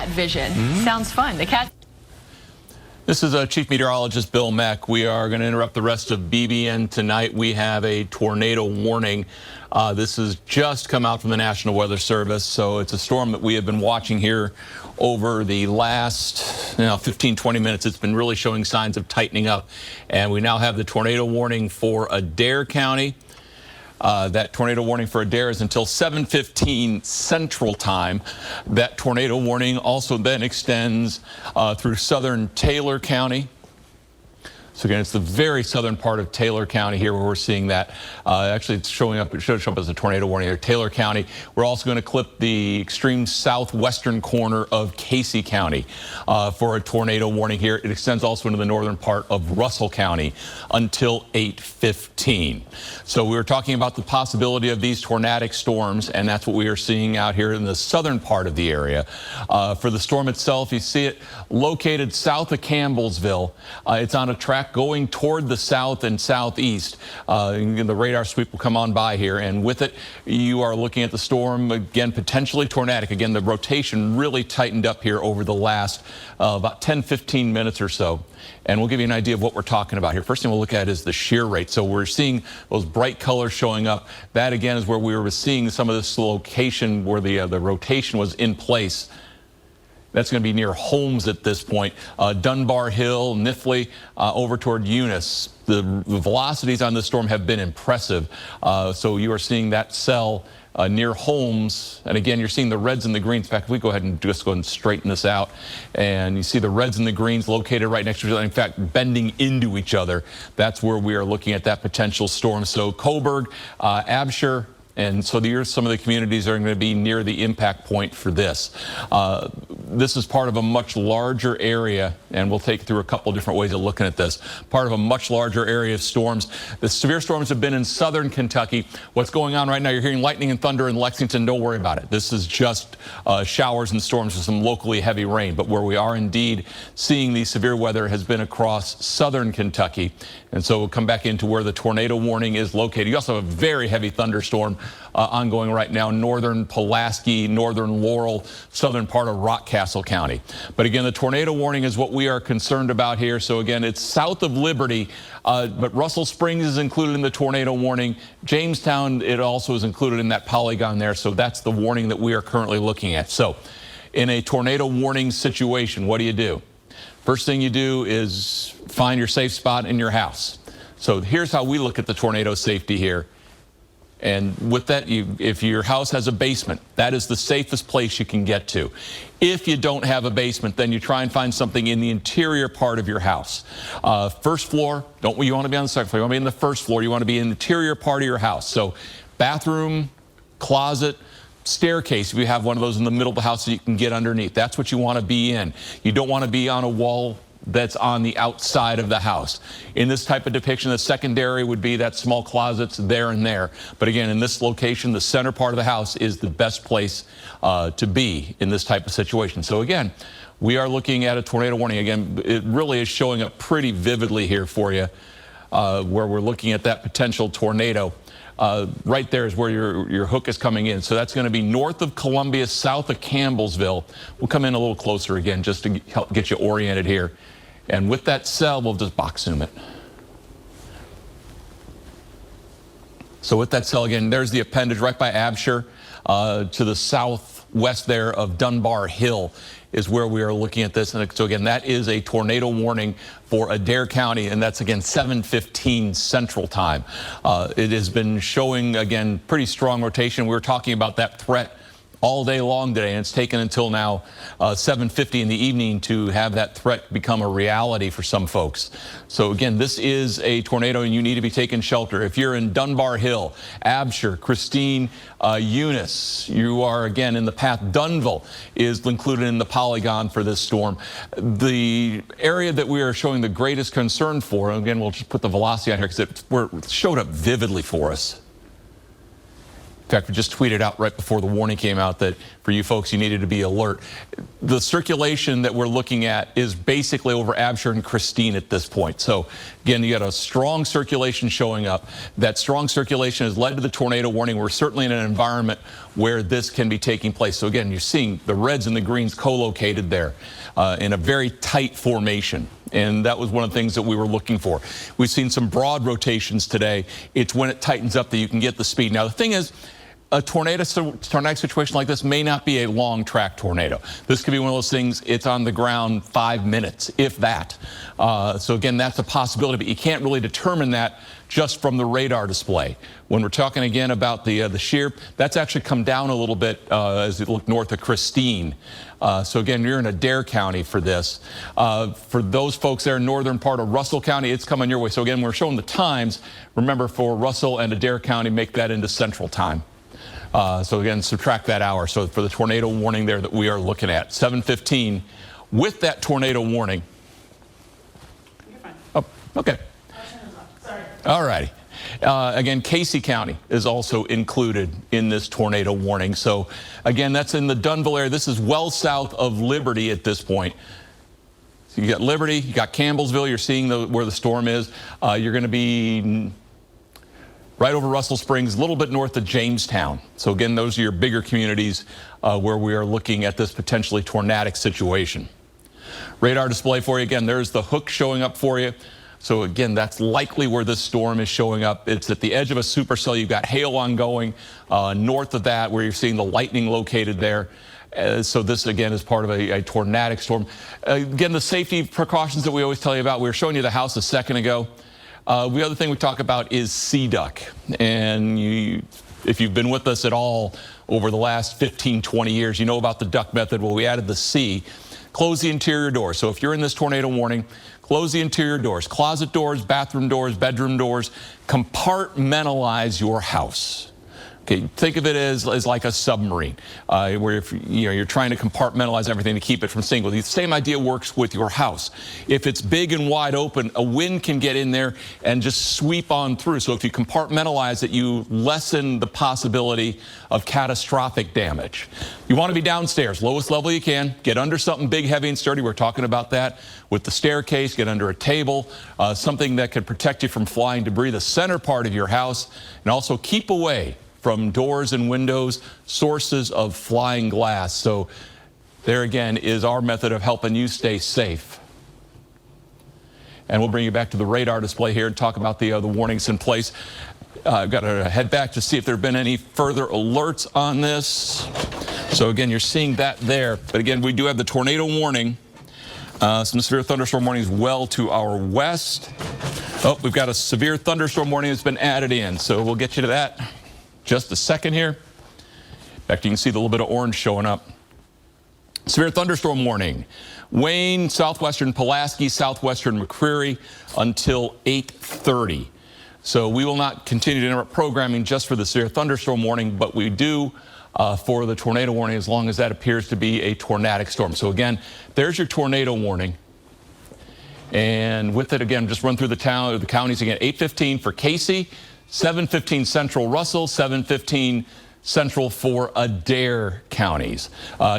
that vision. Sounds fun. The cat. This is Chief Meteorologist Bill Meck. We are going to interrupt the rest of BBN tonight. We have a tornado warning. This has just come out from the National Weather Service, so it's a storm that we have been watching here over the last 15-20 minutes. It's been really showing signs of tightening up, and we now have the tornado warning for Adair County. That tornado warning for Adair is until 7:15 Central Time. That tornado warning also then extends through southern Taylor County. So again, it's the very southern part of Taylor County here where we're seeing that. Actually, it's showing up. It should show up as a tornado warning here. Taylor County. We're also going to clip the extreme southwestern corner of Casey County for a tornado warning here. It extends also into the northern part of Russell County until 8:15. So we were talking about the possibility of these tornadic storms, and that's what we are seeing out here in the southern part of the area. For the storm itself, you see it located south of Campbellsville. It's on a track going toward the south and southeast. The radar sweep will come on by here, and with it you are looking at the storm again potentially tornadic. Again, the rotation really tightened up here over the last about 10-15 minutes or so, and we'll give you an idea of what we're talking about here. First thing we'll look at is the shear rate. So we're seeing those bright colors showing up. That again is where we were seeing some of this location where the rotation was in place. That's going to be near Holmes at this point. Dunbar Hill, Nifley, over toward Eunice. The velocities on this storm have been impressive. So you are seeing that cell near Holmes. And again, you're seeing the reds and the greens. In fact, if we go ahead and just go and straighten this out, and you see the reds and the greens located right next to each other, in fact, bending into each other. That's where we are looking at that potential storm. So Coburg, Absher, and so here's some of the communities that are going to be near the impact point for this. This is part of a much larger area, and we'll take you through a couple different ways of looking at this. Part of a much larger area of storms. The severe storms have been in southern Kentucky. What's going on right now, you're hearing lightning and thunder in Lexington. Don't worry about it. This is just showers and storms with some locally heavy rain. But where we are indeed seeing the severe weather has been across southern Kentucky. And so we'll come back into where the tornado warning is located. You also have a very heavy thunderstorm ongoing right now, northern Pulaski, northern Laurel, southern part of Rockcastle County. But again, the tornado warning is what we are concerned about here. So again, it's south of Liberty, but Russell Springs is included in the tornado warning. Jamestown, it also is included in that polygon there. So that's the warning that we are currently looking at. So in a tornado warning situation, what do? First thing you do is find your safe spot in your house. So here's how we look at the tornado safety here. And with that, if your house has a basement, that is the safest place you can get to. If you don't have a basement, then you try and find something in the interior part of your house. First floor, you want to be on the second floor. You want to be in the first floor. You want to be in the interior part of your house. So bathroom, closet, staircase, if you have one of those in the middle of the house that you can get underneath. That's what you want to be in. You don't want to be on a wall that's on the outside of the house. In this type of depiction, the secondary would be that small closets there and there. But again, in this location, the center part of the house is the best place to be in this type of situation. So again, we are looking at a tornado warning. Again, it really is showing up pretty vividly here for you, where we're looking at that potential tornado. Right there is where your hook is coming in. So that's going to be north of Columbia, south of Campbellsville. We'll come in a little closer again just to help get you oriented here. And with that cell, we'll just box zoom it. So with that cell again, there's the appendage right by Absher, to the southwest there of Dunbar Hill is where we are looking at this. And so again, that is a tornado warning for Adair County, and that's again 7:15 Central Time. It has been showing again pretty strong rotation. We were talking about that threat all day long today, and it's taken until now 7:50 in the evening to have that threat become a reality for some folks. So again, this is a tornado and you need to be taking shelter. If you're in Dunbar Hill, Absher, Christine, Eunice, you are again in the path. Dunville is included in the polygon for this storm. The area that we are showing the greatest concern for, and again, we'll just put the velocity on here because it showed up vividly for us, fact, we just tweeted out right before the warning came out that for you folks, you needed to be alert. The circulation that we're looking at is basically over Absher and Christine at this point. So again, you got a strong circulation showing up. That strong circulation has led to the tornado warning. We're certainly in an environment where this can be taking place. So again, you're seeing the reds and the greens co-located there in a very tight formation. And that was one of the things that we were looking for. We've seen some broad rotations today. It's when it tightens up that you can get the speed. Now, the thing is, a tornadic situation like this may not be a long track tornado. This could be one of those things, it's on the ground 5 minutes, if that. So again, that's a possibility, but you can't really determine that just from the radar display. When we're talking again about the shear, that's actually come down a little bit as you look north of Christine. So again, you're in Adair County for this. For those folks there in northern part of Russell County, it's coming your way. So again, we're showing the times. Remember, for Russell and Adair County, make that into Central Time. So again, subtract that hour. So for the tornado warning there that we are looking at, 7:15 with that tornado warning. You're fine. Oh, okay. Sorry. All righty. Again, Casey County is also included in this tornado warning. So again, that's in the Dunville area. This is well south of Liberty at this point. So you got Liberty, you got Campbellsville. You're seeing where the storm is. You're going to be right over Russell Springs, a little bit north of Jamestown. So again, those are your bigger communities where we are looking at this potentially tornadic situation. Radar display for you. Again, there's the hook showing up for you. So again, that's likely where this storm is showing up. It's at the edge of a supercell. You've got hail ongoing north of that, where you're seeing the lightning located there. So this, again, is part of a tornadic storm. Again, the safety precautions that we always tell you about. We were showing you the house a second ago. The other thing we talk about is sea duck. And if you've been with us at all over the last 15, 20 years, you know about the duck method. Well, we added the C. Close the interior door. So if you're in this tornado warning, close the interior doors, closet doors, bathroom doors, bedroom doors. Compartmentalize your house. Okay, think of it as like a submarine, where if you're trying to compartmentalize everything to keep it from sinking. The same idea works with your house. If it's big and wide open, a wind can get in there and just sweep on through. So if you compartmentalize it, you lessen the possibility of catastrophic damage. You want to be downstairs, lowest level you can. Get under something big, heavy, and sturdy. We're talking about that with the staircase. Get under a table, something that could protect you from flying debris, the center part of your house, and also keep away from doors and windows, sources of flying glass. So there again is our method of helping you stay safe. And we'll bring you back to the radar display here and talk about the warnings in place. I've got to head back to see if there have been any further alerts on this. So again, you're seeing that there. But again, we do have the tornado warning. Some severe thunderstorm warnings well to our west. Oh, we've got a severe thunderstorm warning that's been added in. So we'll get you to that. Just a second here. In fact, you can see the little bit of orange showing up. Severe thunderstorm warning. Wayne, southwestern Pulaski, southwestern McCreary until 8:30. So we will not continue to interrupt programming just for the severe thunderstorm warning, but we do for the tornado warning as long as that appears to be a tornadic storm. So again, there's your tornado warning. And with it, again, just run through the counties again. 8:15 for Casey. 7:15 Central Russell, 7:15 Central for Adair counties.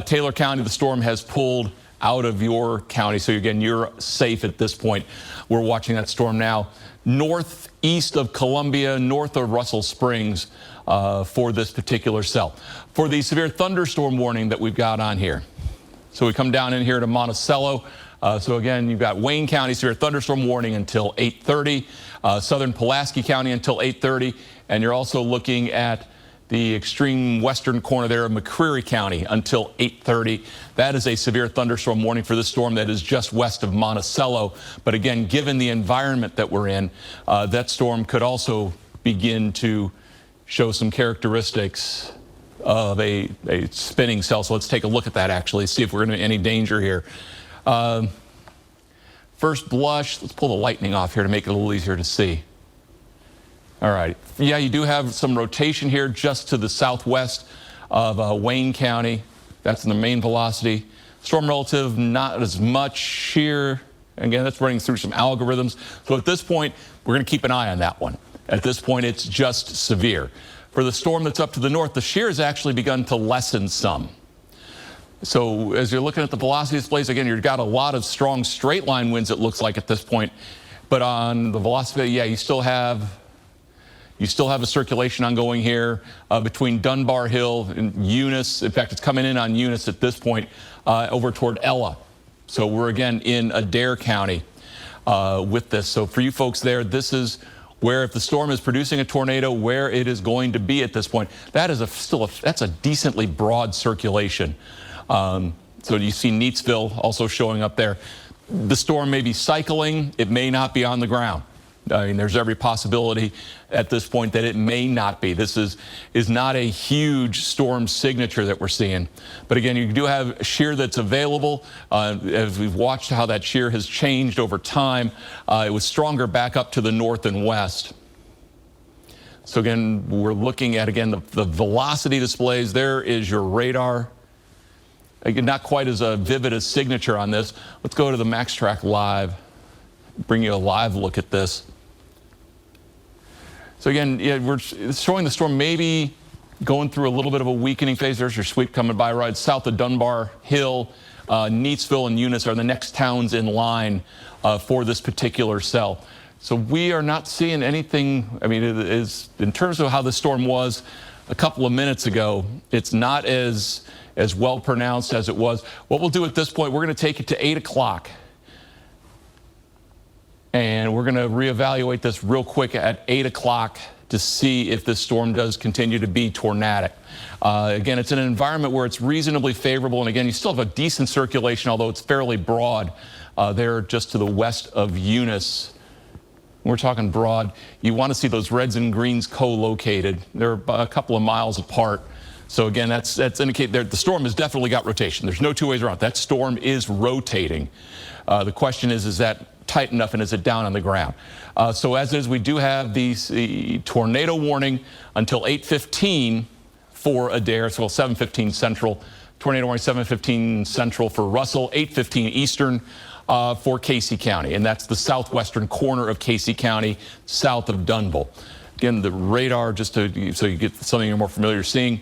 Taylor County, the storm has pulled out of your county. So again, you're safe at this point. We're watching that storm now northeast of Columbia, north of Russell Springs for this particular cell. For the severe thunderstorm warning that we've got on here. So we come down in here to Monticello. So again, you've got Wayne County severe thunderstorm warning until 8:30, southern Pulaski County until 8:30, and you're also looking at the extreme western corner there of McCreary County until 8:30. That is a severe thunderstorm warning for this storm that is just west of Monticello. But again, given the environment that we're in, that storm could also begin to show some characteristics of a spinning cell. So let's take a look at that actually, see if we're in any danger here. First blush, let's pull the lightning off here to make it a little easier to see. All right, yeah, you do have some rotation here just to the southwest of Wayne County. That's in the main velocity. Storm relative, not as much here. Again, that's running through some algorithms. So at this point, we're going to keep an eye on that one. At this point, it's just severe. For the storm that's up to the north, the shear has actually begun to lessen some. So as you're looking at the velocity displays, again, you've got a lot of strong straight line winds, it looks like at this point. But on the velocity, yeah, you still have a circulation ongoing here between Dunbar Hill and Eunice. In fact, it's coming in on Eunice at this point over toward Ella. So we're again in Adair County with this. So for you folks there, this is where, if the storm is producing a tornado, where it is going to be at this point. That is that's a decently broad circulation. So you see Neatsville also showing up there. The storm may be cycling. It may not be on the ground. I mean, there's every possibility at this point that it may not be. This is not a huge storm signature that we're seeing. But again, you do have shear that's available. As we've watched how that shear has changed over time, it was stronger back up to the north and west. So again, we're looking at, again, the velocity displays. There is your radar. Again, not quite as a vivid a signature on this. Let's go to the MaxTrack Live. Bring you a live look at this. So again, yeah, we're showing the storm maybe going through a little bit of a weakening phase. There's your sweep coming by right south of Dunbar Hill. Neatsville and Eunice are the next towns in line for this particular cell. So we are not seeing anything. I mean, it is, in terms of how the storm was a couple of minutes ago, it's not as well pronounced as it was. What we'll do at this point, we're going to take it to 8 o'clock. And we're going to reevaluate this real quick at 8 o'clock to see if this storm does continue to be tornadic. Again, it's in an environment where it's reasonably favorable. And again, you still have a decent circulation, although it's fairly broad there just to the west of Eunice. We're talking broad. You want to see those reds and greens co-located. They're a couple of miles apart. So again, that's indicate the storm has definitely got rotation. There's no two ways around it. That storm is rotating. The question is that tight enough, and is it down on the ground? So as is, we do have the tornado warning until 8:15 for Adair, so 7:15 Central. Tornado warning 7:15 Central for Russell, 8:15 Eastern for Casey County, and that's the southwestern corner of Casey County, south of Dunville. Again, the radar, just so you get something you're more familiar seeing,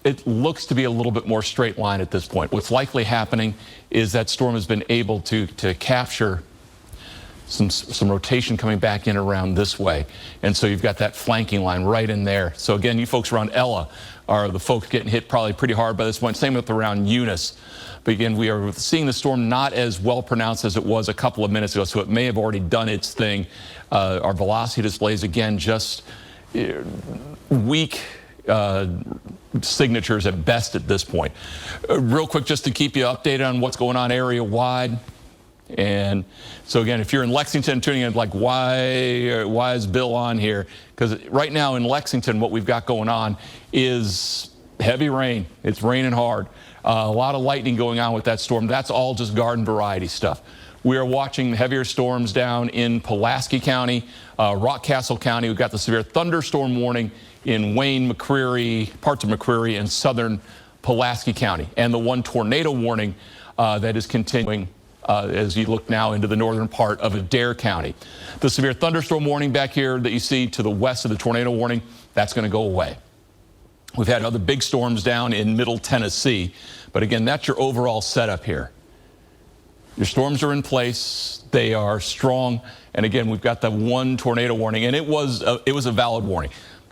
it looks to be a little bit more straight line at this point. What's likely happening is that storm has been able to capture some rotation coming back in around this way. And so you've got that flanking line right in there. So again, you folks around Ella are the folks getting hit probably pretty hard by this point. Same with around Eunice. But again, we are seeing the storm not as well pronounced as it was a couple of minutes ago, so it may have already done its thing. Our velocity displays, again, just weak signatures at best at this point. Real quick, just to keep you updated on what's going on area-wide. And so again, if you're in Lexington tuning in, like, why is Bill on here? Because right now in Lexington, what we've got going on is heavy rain. It's raining hard. A lot of lightning going on with that storm. That's all just garden variety stuff. We are watching heavier storms down in Pulaski County, Rockcastle County. We've got the severe thunderstorm warning in Wayne, McCreary, parts of McCreary, and southern Pulaski County. And the one tornado warning that is continuing as you look now into the northern part of Adair County. The severe thunderstorm warning back here that you see to the west of the tornado warning, that's going to go away. We've had other big storms down in Middle Tennessee, but again, that's your overall setup here. Your storms are in place, they are strong, and again, we've got the one tornado warning, and it was a valid warning.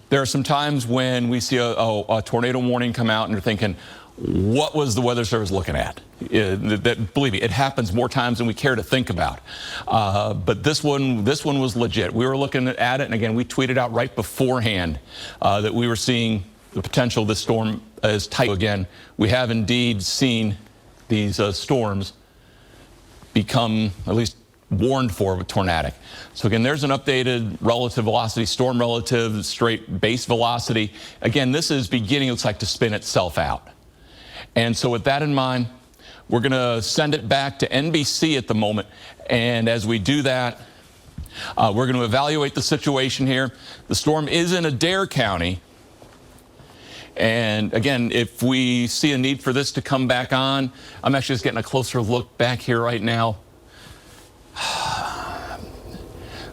There are some times when we see a tornado warning come out and you're thinking, what was the Weather Service looking at? Believe me, it happens more times than we care to think about. But this one was legit. We were looking at it, and again, we tweeted out right beforehand that we were seeing the potential of this storm as tight. Again, we have indeed seen these storms become at least warned for with tornadic. So again, there's an updated relative velocity, storm relative, straight base velocity. Again, this is beginning, looks like, to spin itself out. And so with that in mind, we're going to send it back to NBC at the moment. And as we do that, we're going to evaluate the situation here. The storm is in Adair County. And again, if we see a need for this to come back on, I'm actually just getting a closer look back here right now.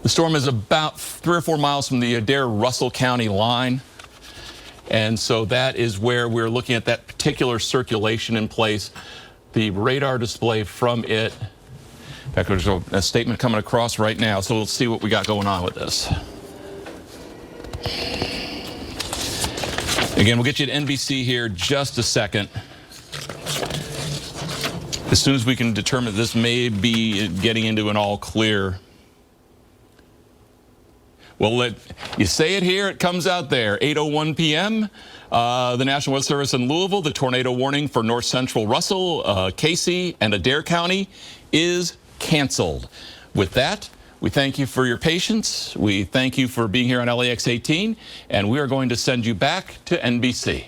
The storm is about 3 or 4 miles from the Adair-Russell County line. And so that is where we're looking at that particular circulation in place. The radar display from it. In fact, there's a statement coming across right now, so we'll see what we got going on with this. Again, we'll get you to NBC here just a second. As soon as we can determine this may be getting into an all clear. Well, you say it here, it comes out there. 8:01 p.m. The National Weather Service in Louisville, the tornado warning for north central Russell, Casey, and Adair County is canceled. With that, we thank you for your patience. We thank you for being here on LEX 18, and we are going to send you back to NBC.